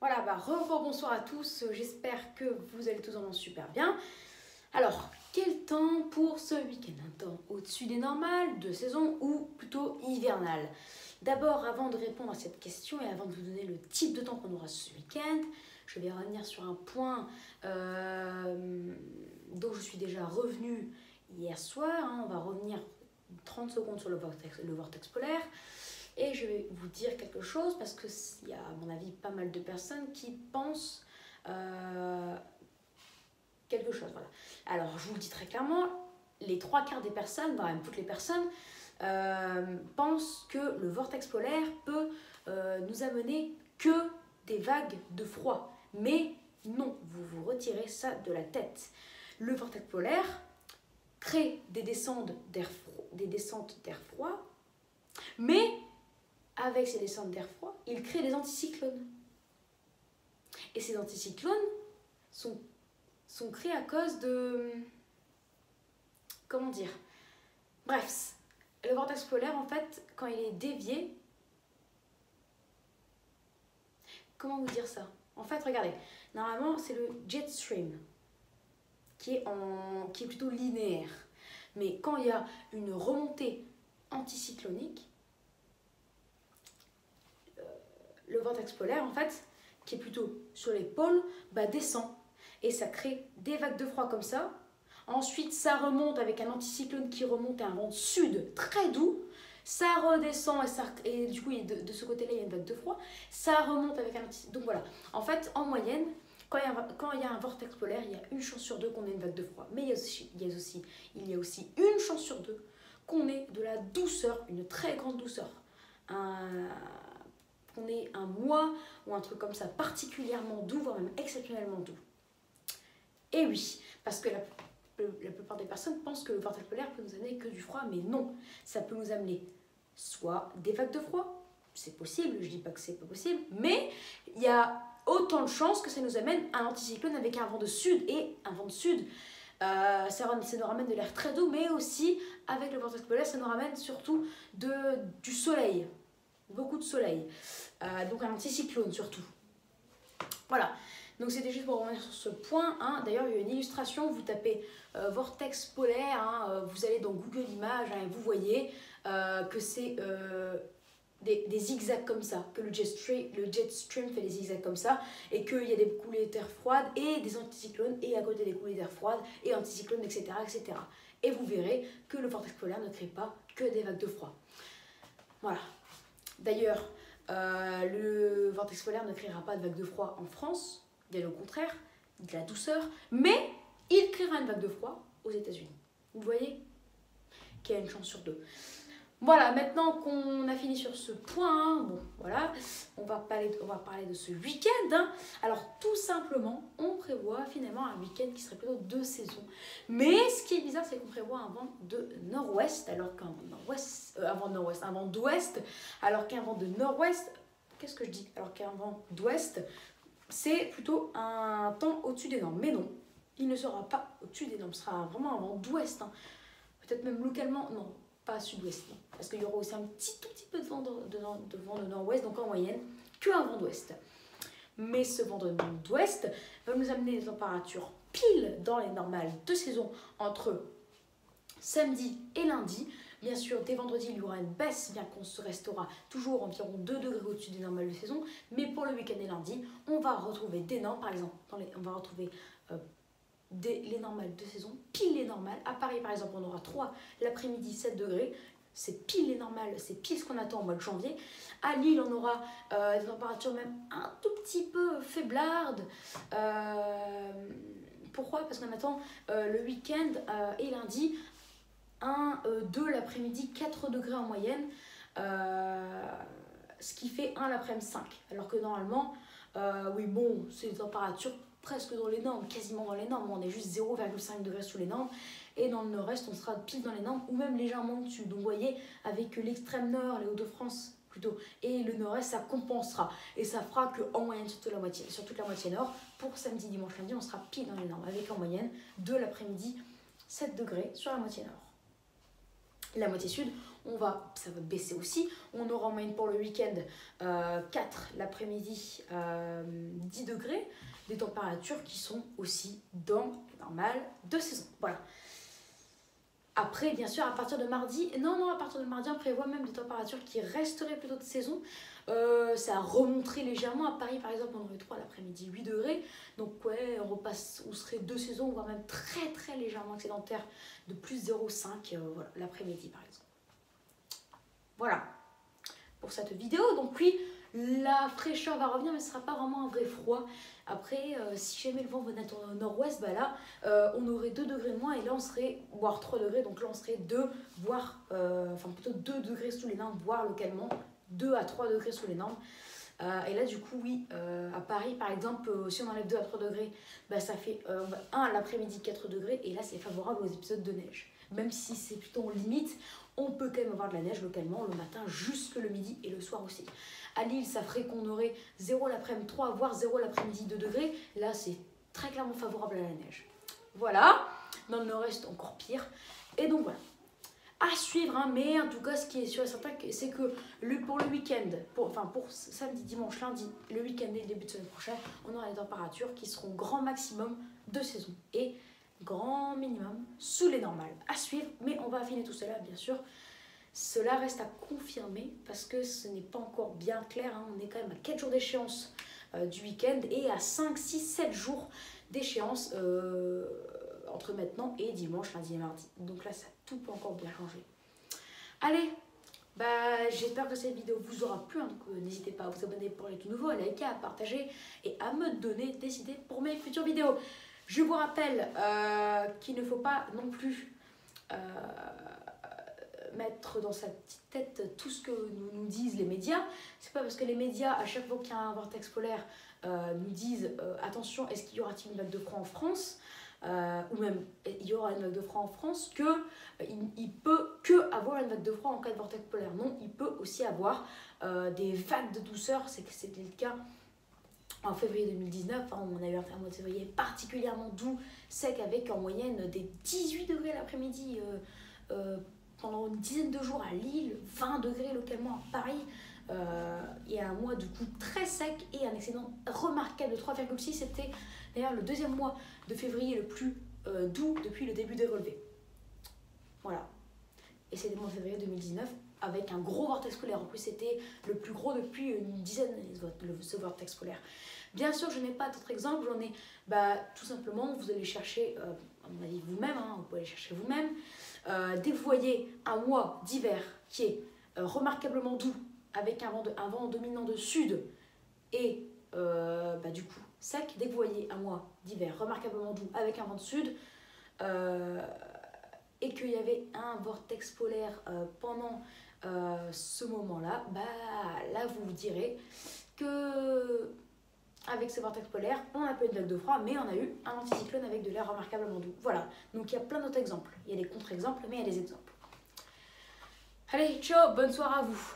Voilà, bonsoir à tous, j'espère que vous allez tous en super bien. Alors, quel temps pour ce week-end? Un temps au-dessus des normales, de saison ou plutôt hivernal? D'abord, avant de répondre à cette question et avant de vous donner le type de temps qu'on aura ce week-end, je vais revenir sur un point dont je suis déjà revenue hier soir. On va revenir 30 secondes sur le vortex polaire. Et je vais vous dire quelque chose parce qu'il y a à mon avis pas mal de personnes qui pensent quelque chose. Voilà. Alors je vous le dis très clairement, les trois quarts des personnes, voire même toutes les personnes, pensent que le vortex polaire peut nous amener que des vagues de froid. Mais non, vous vous retirez ça de la tête. Le vortex polaire crée des descentes d'air froid, mais avec ces descentes d'air froid, il crée des anticyclones. Et ces anticyclones sont créés à cause de... Comment dire? Bref, le vortex polaire, en fait, quand il est dévié... Comment vous dire ça? En fait, regardez, normalement, c'est le jet stream qui est plutôt linéaire. Mais quand il y a une remontée anticyclonique, le vortex polaire, en fait, qui est plutôt sur les pôles, descend. Et ça crée des vagues de froid comme ça. Ensuite, ça remonte avec un anticyclone qui remonte à un vent sud très doux. Ça redescend et du coup, de ce côté-là, il y a une vague de froid. Ça remonte avec un anticyclone. Donc voilà, en fait, en moyenne, quand il y a un vortex polaire, il y a une chance sur deux qu'on ait une vague de froid. Mais il y a aussi une chance sur deux qu'on ait de la douceur, une très grande douceur. Qu'on ait un mois ou un truc comme ça particulièrement doux, voire même exceptionnellement doux. Et oui, parce que la plupart des personnes pensent que le vortex polaire peut nous amener que du froid, mais non, ça peut nous amener soit des vagues de froid, c'est possible, je dis pas que c'est pas possible, mais il y a autant de chances que ça nous amène un anticyclone avec un vent de sud, et un vent de sud, ça nous ramène de l'air très doux, mais aussi avec le vortex polaire, ça nous ramène surtout du soleil, beaucoup de soleil, donc un anticyclone surtout. Voilà, donc c'était juste pour revenir sur ce point. D'ailleurs, il y a une illustration, vous tapez vortex polaire, vous allez dans Google Images et vous voyez que c'est des zigzags comme ça, que le jet stream fait des zigzags comme ça, et qu'il y a des coulées d'air froides et des anticyclones, et à côté des coulées d'air froides et anticyclones, etc., etc. Et vous verrez que le vortex polaire ne crée pas que des vagues de froid. Voilà. D'ailleurs, le vortex polaire ne créera pas de vague de froid en France, bien au contraire, de la douceur, mais il créera une vague de froid aux États-Unis. Vous voyez qu'il y a une chance sur deux. Voilà, maintenant qu'on a fini sur ce point, bon, voilà, on va parler de ce week-end. Alors, tout simplement, on prévoit finalement un week-end qui serait plutôt de saison. Mais ce qui est bizarre, c'est qu'on prévoit un vent de nord-ouest, alors qu'un vent d'ouest, alors qu'un vent de nord-ouest, qu'est-ce que je dis? Alors qu'un vent d'ouest, c'est plutôt un temps au-dessus des normes. Mais non, il ne sera pas au-dessus des normes, ce sera vraiment un vent d'ouest. Peut-être même localement, non. Pas sud-ouest, non. Parce qu'il y aura aussi un tout petit peu de vent de nord-ouest, donc en moyenne, qu'un vent d'ouest. Mais ce vent de nord-ouest va nous amener des températures pile dans les normales de saison entre samedi et lundi. Bien sûr, dès vendredi, il y aura une baisse, bien qu'on se restera toujours environ 2 degrés au-dessus des normales de saison. Mais pour le week-end et lundi, on va retrouver des normes, par exemple, on va retrouver les normales de saison, pile les normales. À Paris, par exemple, on aura 3 l'après-midi, 7 degrés. C'est pile les normales, c'est pile ce qu'on attend au mois de janvier. À Lille, on aura des températures même un tout petit peu faiblardes. Pourquoi? Parce qu'on attend le week-end et lundi 2 l'après-midi, 4 degrés en moyenne. Ce qui fait 1 l'après-midi 5. Alors que normalement, oui bon, c'est des températures presque dans les normes, quasiment dans les normes. On est juste 0,5 degrés sous les normes. Et dans le nord-est, on sera pile dans les normes ou même légèrement dessus. Donc vous voyez, avec l'extrême nord, les Hauts-de-France plutôt, et le nord-est, ça compensera. Et ça fera qu'en moyenne, sur toute la moitié nord, pour samedi, dimanche, lundi, on sera pile dans les normes. Avec en moyenne, de l'après-midi, 7 degrés sur la moitié nord. La moitié sud, ça va baisser aussi. On aura en moyenne pour le week-end 4 l'après-midi, 10 degrés, des températures qui sont aussi dans le normal de saison. Voilà. Après, bien sûr, à partir de mardi, à partir de mardi, on prévoit même des températures qui resteraient plutôt de saison. Ça remonterait légèrement. À Paris, par exemple, on aurait 3 l'après-midi, 8 degrés. Donc, ouais, on serait de saison, voire même très, très légèrement excédentaire, de plus 0,5 voilà, l'après-midi, par exemple. Voilà pour cette vidéo. Donc, oui, la fraîcheur va revenir, mais ce ne sera pas vraiment un vrai froid. Après, si jamais le vent venait au nord-ouest, bah là, on aurait 2 degrés de moins et là, on serait, voire 3 degrés. Donc là, on serait 2, voire, plutôt 2 degrés sous les normes, voire localement 2 à 3 degrés sous les normes. Et là, du coup, oui, à Paris, par exemple, si on enlève 2 à 3 degrés, bah, ça fait 1 l'après-midi, 4 degrés. Et là, c'est favorable aux épisodes de neige. Même si c'est plutôt en limite, on peut quand même avoir de la neige localement le matin jusque le midi et le soir aussi. À Lille, ça ferait qu'on aurait 0 l'après-midi 3, voire 0 l'après-midi 2 degrés. Là, c'est très clairement favorable à la neige. Voilà, dans le nord-est, encore pire. Et donc voilà, à suivre, hein, mais en tout cas, ce qui est sûr et certain, c'est que pour le week-end, pour samedi, dimanche, lundi, le week-end et le début de semaine prochaine, on aura des températures qui seront grand maximum de saison et grand minimum sous les normales. À suivre, mais on va affiner tout cela, bien sûr. Cela reste à confirmer parce que ce n'est pas encore bien clair. Hein. On est quand même à 4 jours d'échéance du week-end et à 5, 6, 7 jours d'échéance entre maintenant et dimanche, lundi et mardi. Donc là, tout peut encore bien changer. Allez, j'espère que cette vidéo vous aura plu. Hein. Donc n'hésitez pas à vous abonner pour les tout nouveaux, à liker, à partager et à me donner des idées pour mes futures vidéos. Je vous rappelle qu'il ne faut pas non plus mettre dans sa petite tête tout ce que nous disent les médias. C'est pas parce que les médias, à chaque fois qu'il y a un vortex polaire, nous disent attention, est-ce qu'il y aura-t-il une vague de froid en France, ou même il y aura une vague de froid en France, il peut que avoir une vague de froid en cas de vortex polaire. Non, il peut aussi avoir des vagues de douceur. C'est que c'était le cas en février 2019, hein, on a eu un mois de février particulièrement doux, sec, avec en moyenne des 18 degrés l'après-midi pendant une dizaine de jours à Lille, 20 degrés localement à Paris, et un mois du coup très sec et un excédent remarquable de 3,6. C'était d'ailleurs le deuxième mois de février le plus doux depuis le début des relevés. Voilà. Et c'était le mois de février 2019 avec un gros vortex polaire. En plus, c'était le plus gros depuis une dizaine d'années, ce vortex polaire. Bien sûr, je n'ai pas d'autres exemples. J'en ai tout simplement, vous allez chercher, à mon avis, vous-même, hein, vous pouvez aller chercher vous-même. Dès que vous voyez un mois d'hiver qui est remarquablement doux, avec un vent dominant de sud et du coup sec, dès que vous voyez un mois d'hiver remarquablement doux avec un vent de sud, et qu'il y avait un vortex polaire pendant ce moment-là, là vous vous direz que avec ce vortex polaire, on a pas eu de vague de froid, mais on a eu un anticyclone avec de l'air remarquablement doux. Voilà, donc il y a plein d'autres exemples. Il y a des contre-exemples, mais il y a des exemples. Allez, ciao, bonne soirée à vous.